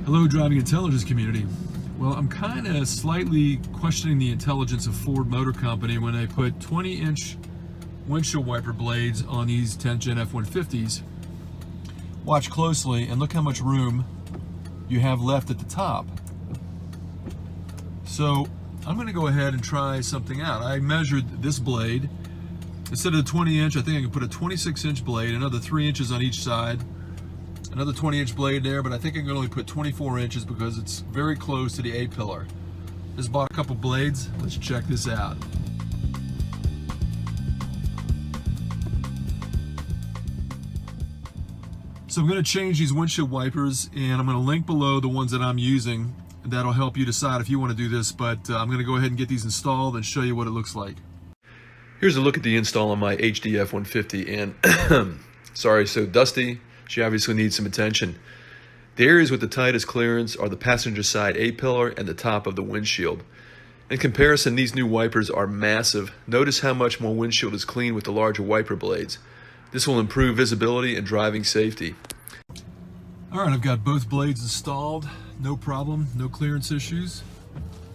Hello, driving intelligence community. Well, I'm kind of slightly questioning the intelligence of Ford Motor Company when they put 20-inch windshield wiper blades on these 10th Gen F-150s. Watch closely and look how much room you have left at the top. So I'm going to go ahead and try something out. I measured this blade. Instead of the 20-inch, I think I can put a 26-inch blade, another 3 inches on each side. Another 20-inch blade there, but I think I can only put 24 inches because it's very close to the A-pillar. Just bought a couple blades. Let's check this out. So I'm going to change these windshield wipers, and I'm going to link below the ones that I'm using. That'll help you decide if you want to do this, but I'm going to go ahead and get these installed and show you what it looks like. Here's a look at the install on my HD F-150, and sorry, so dusty. She obviously needs some attention. The areas with the tightest clearance are the passenger side A-pillar and the top of the windshield. In comparison, these new wipers are massive. Notice how much more windshield is clean with the larger wiper blades. This will improve visibility and driving safety. All right, I've got both blades installed. No problem, no clearance issues.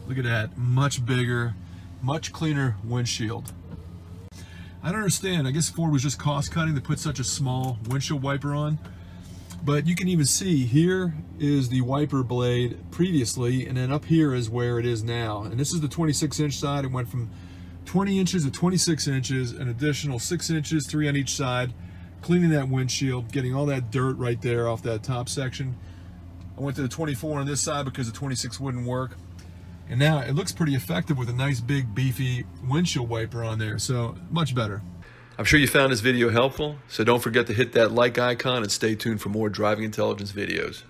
Look at that, much bigger, much cleaner windshield. I don't understand. I guess Ford was just cost cutting to put such a small windshield wiper on. But you can even see here is the wiper blade previously, and then up here is where it is now. And this is the 26-inch side. It went from 20 inches to 26 inches, an additional 6 inches, 3 on each side, cleaning that windshield, getting all that dirt right there off that top section. I went to the 24 on this side because the 26 wouldn't work. And now it looks pretty effective with a nice big beefy windshield wiper on there, so much better. I'm sure you found this video helpful, so don't forget to hit that like icon and stay tuned for more driving intelligence videos.